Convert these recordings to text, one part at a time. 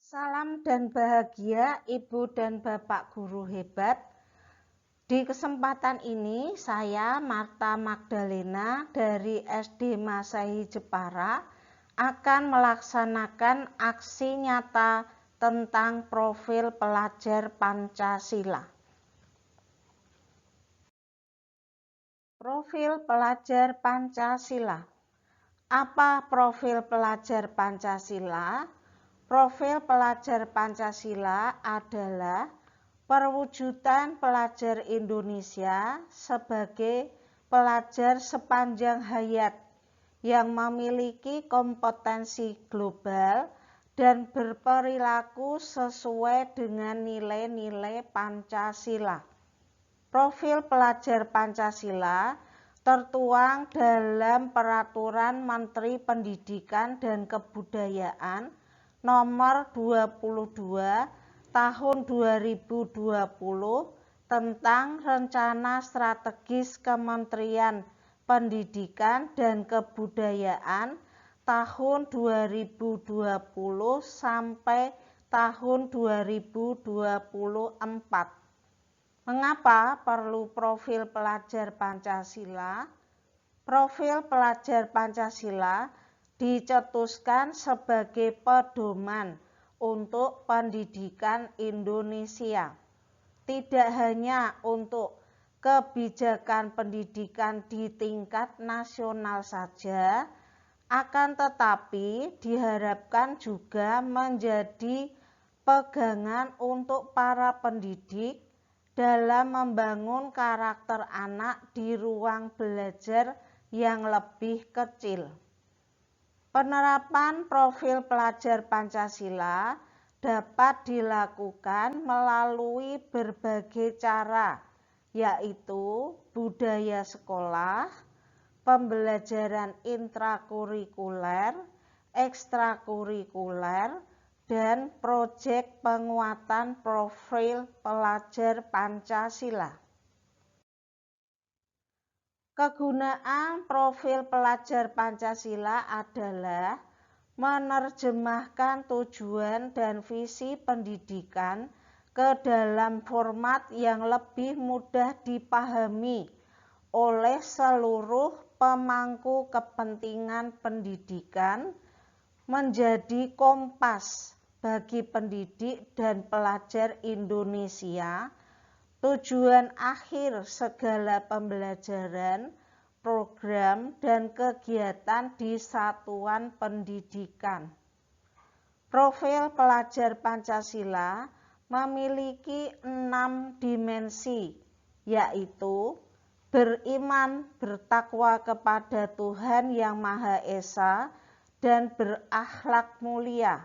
Salam dan bahagia Ibu dan Bapak guru hebat. Di kesempatan ini saya Marta Magdalena dari SD Masehi Jepara akan melaksanakan aksi nyata tentang profil pelajar Pancasila. Profil pelajar Pancasila. Apa profil pelajar Pancasila? Profil pelajar Pancasila adalah perwujudan pelajar Indonesia sebagai pelajar sepanjang hayat yang memiliki kompetensi global dan berperilaku sesuai dengan nilai-nilai Pancasila. Profil pelajar Pancasila tertuang dalam Peraturan Menteri Pendidikan dan Kebudayaan Nomor 22 Tahun 2020 tentang Rencana Strategis Kementerian Pendidikan dan Kebudayaan tahun 2020 sampai tahun 2024. Mengapa perlu profil pelajar Pancasila? Profil pelajar Pancasila dicetuskan sebagai pedoman untuk pendidikan Indonesia. Tidak hanya untuk kebijakan pendidikan di tingkat nasional saja, akan tetapi diharapkan juga menjadi pegangan untuk para pendidik dalam membangun karakter anak di ruang belajar yang lebih kecil. Penerapan profil pelajar Pancasila dapat dilakukan melalui berbagai cara, yaitu budaya sekolah, pembelajaran intrakurikuler, ekstrakurikuler, dan proyek penguatan profil pelajar Pancasila. Kegunaan profil pelajar Pancasila adalah menerjemahkan tujuan dan visi pendidikan ke dalam format yang lebih mudah dipahami oleh seluruh pemangku kepentingan pendidikan, menjadi kompas bagi pendidik dan pelajar Indonesia, tujuan akhir segala pembelajaran, program, dan kegiatan di satuan pendidikan. Profil pelajar Pancasila memiliki 6 dimensi, yaitu beriman, bertakwa kepada Tuhan Yang Maha Esa, dan berakhlak mulia,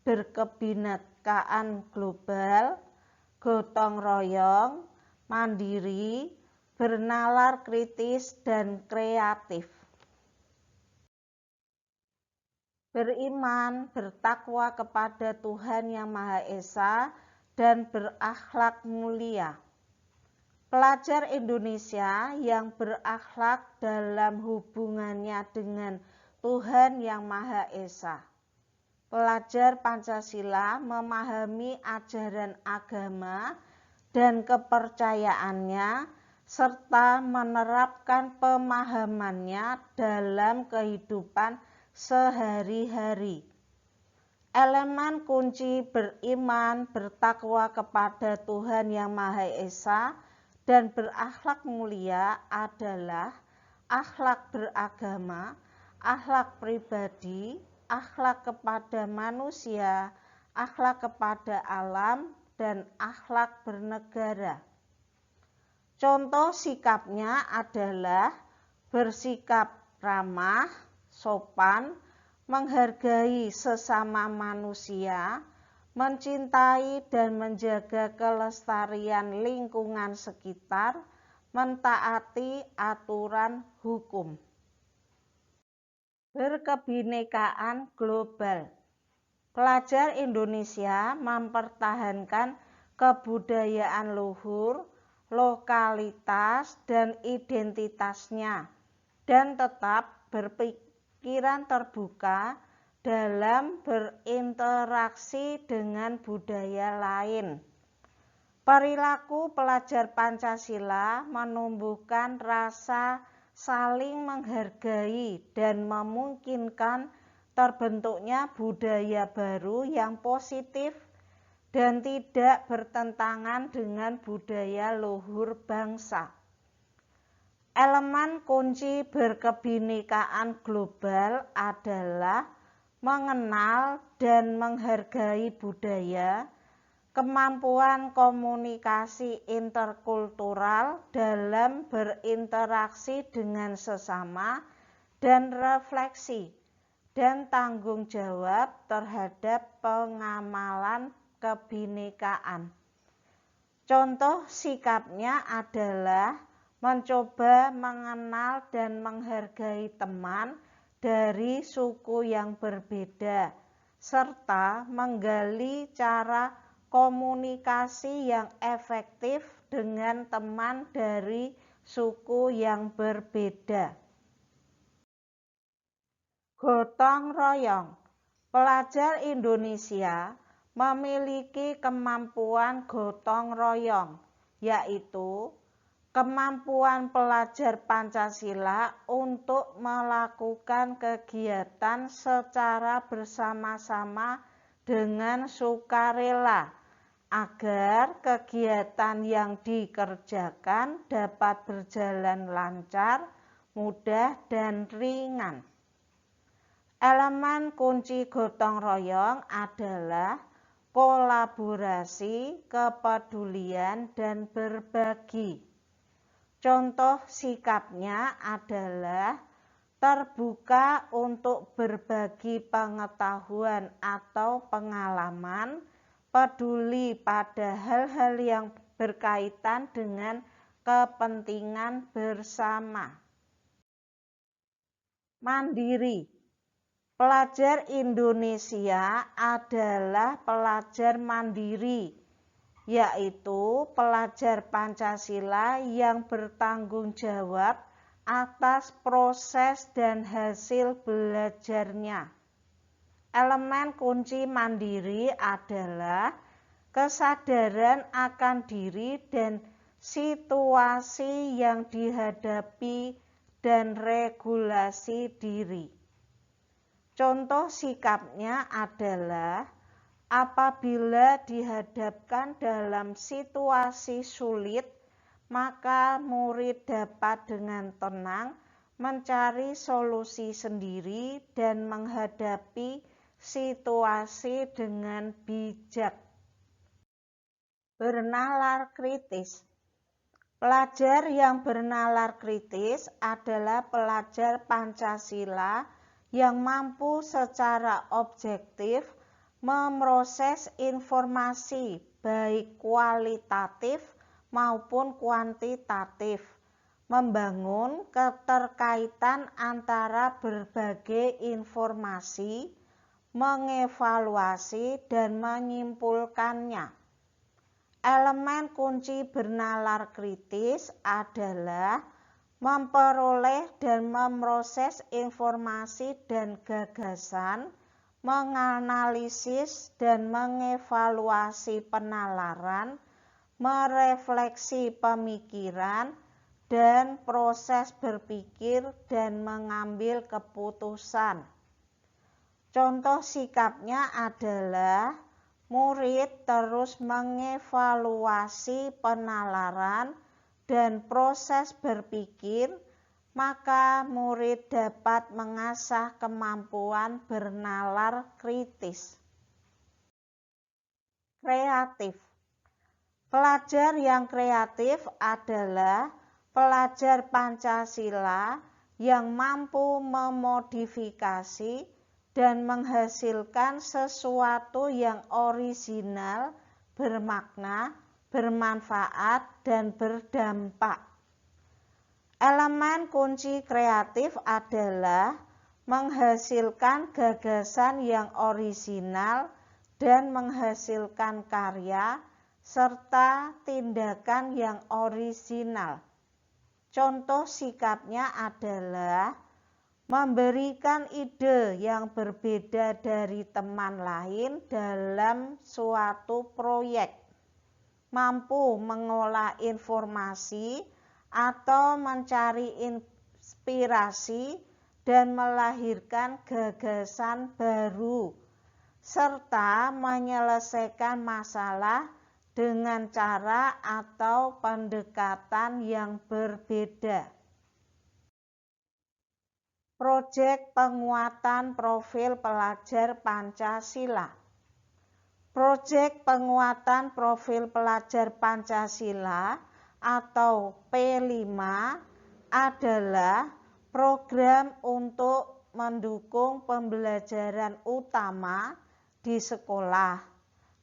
berkebinekaan global, gotong royong, mandiri, bernalar kritis, dan kreatif. Beriman, bertakwa kepada Tuhan Yang Maha Esa, dan berakhlak mulia. Pelajar Indonesia yang berakhlak dalam hubungannya dengan Tuhan Yang Maha Esa. Pelajar Pancasila memahami ajaran agama dan kepercayaannya serta menerapkan pemahamannya dalam kehidupan sehari-hari. Elemen kunci beriman, bertakwa kepada Tuhan Yang Maha Esa, dan berakhlak mulia adalah akhlak beragama, akhlak pribadi, akhlak kepada manusia, akhlak kepada alam, dan akhlak bernegara. Contoh sikapnya adalah bersikap ramah, sopan, menghargai sesama manusia, mencintai dan menjaga kelestarian lingkungan sekitar, mentaati aturan hukum. Berkebinekaan global. Pelajar Indonesia mempertahankan kebudayaan luhur, lokalitas, dan identitasnya, dan tetap berpikiran terbuka dalam berinteraksi dengan budaya lain. Perilaku pelajar Pancasila menumbuhkan rasa saling menghargai dan memungkinkan terbentuknya budaya baru yang positif dan tidak bertentangan dengan budaya luhur bangsa. Elemen kunci berkebinekaan global adalah mengenal dan menghargai budaya, kemampuan komunikasi interkultural dalam berinteraksi dengan sesama, dan refleksi dan tanggung jawab terhadap pengamalan kebinekaan. Contoh sikapnya adalah mencoba mengenal dan menghargai teman dari suku yang berbeda, serta menggali cara komunikasi yang efektif dengan teman dari suku yang berbeda. Gotong royong. Pelajar Indonesia memiliki kemampuan gotong royong, yaitu kemampuan pelajar Pancasila untuk melakukan kegiatan secara bersama-sama dengan sukarela agar kegiatan yang dikerjakan dapat berjalan lancar, mudah, dan ringan. Elemen kunci gotong royong adalah kolaborasi, kepedulian, dan berbagi. Contoh sikapnya adalah terbuka untuk berbagi pengetahuan atau pengalaman, peduli pada hal-hal yang berkaitan dengan kepentingan bersama. Mandiri. Pelajar Indonesia adalah pelajar mandiri, yaitu pelajar Pancasila yang bertanggung jawab atas proses dan hasil belajarnya. Elemen kunci mandiri adalah kesadaran akan diri dan situasi yang dihadapi dan regulasi diri. Contoh sikapnya adalah apabila dihadapkan dalam situasi sulit, maka murid dapat dengan tenang mencari solusi sendiri dan menghadapi situasi dengan bijak. Bernalar kritis. Pelajar yang bernalar kritis adalah pelajar Pancasila yang mampu secara objektif memproses informasi baik kualitatif maupun kuantitatif, membangun keterkaitan antara berbagai informasi, mengevaluasi dan menyimpulkannya. Elemen kunci bernalar kritis adalah memperoleh dan memproses informasi dan gagasan, menganalisis dan mengevaluasi penalaran, merefleksi pemikiran, dan proses berpikir dan mengambil keputusan. Contoh sikapnya adalah murid terus mengevaluasi penalaran dan proses berpikir, maka murid dapat mengasah kemampuan bernalar kritis. Kreatif. Pelajar yang kreatif adalah pelajar Pancasila yang mampu memodifikasi dan menghasilkan sesuatu yang orisinal, bermakna, bermanfaat, dan berdampak. Elemen kunci kreatif adalah menghasilkan gagasan yang orisinal dan menghasilkan karya serta tindakan yang orisinal. Contoh sikapnya adalah memberikan ide yang berbeda dari teman lain dalam suatu proyek, mampu mengolah informasi atau mencari inspirasi dan melahirkan gagasan baru, serta menyelesaikan masalah dengan cara atau pendekatan yang berbeda. Proyek penguatan profil pelajar Pancasila. Proyek penguatan profil pelajar Pancasila atau P5 adalah program untuk mendukung pembelajaran utama di sekolah,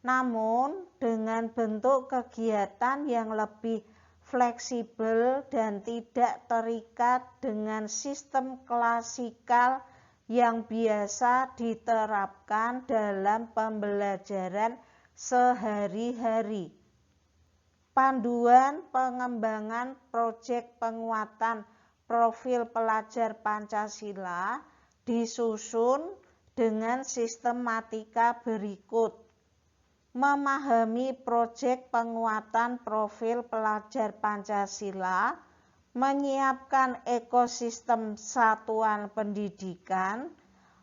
namun dengan bentuk kegiatan yang lebih fleksibel dan tidak terikat dengan sistem klasikal yang biasa diterapkan dalam pembelajaran sehari-hari. Panduan pengembangan proyek penguatan profil pelajar Pancasila disusun dengan sistematika berikut. Memahami proyek penguatan profil pelajar Pancasila, menyiapkan ekosistem satuan pendidikan,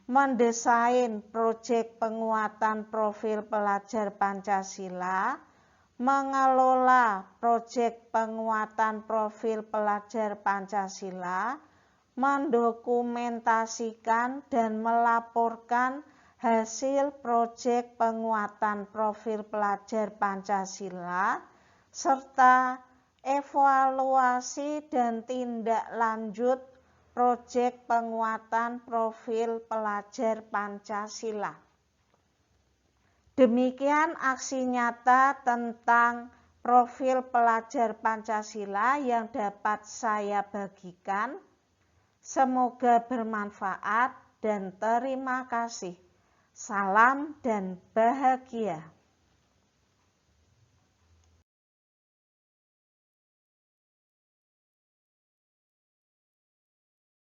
mendesain proyek penguatan profil pelajar Pancasila, mengelola proyek penguatan profil pelajar Pancasila, mendokumentasikan dan melaporkan hasil proyek penguatan profil pelajar Pancasila, serta evaluasi dan tindak lanjut proyek penguatan profil pelajar Pancasila. Demikian aksi nyata tentang profil pelajar Pancasila yang dapat saya bagikan. Semoga bermanfaat dan terima kasih. Salam dan bahagia.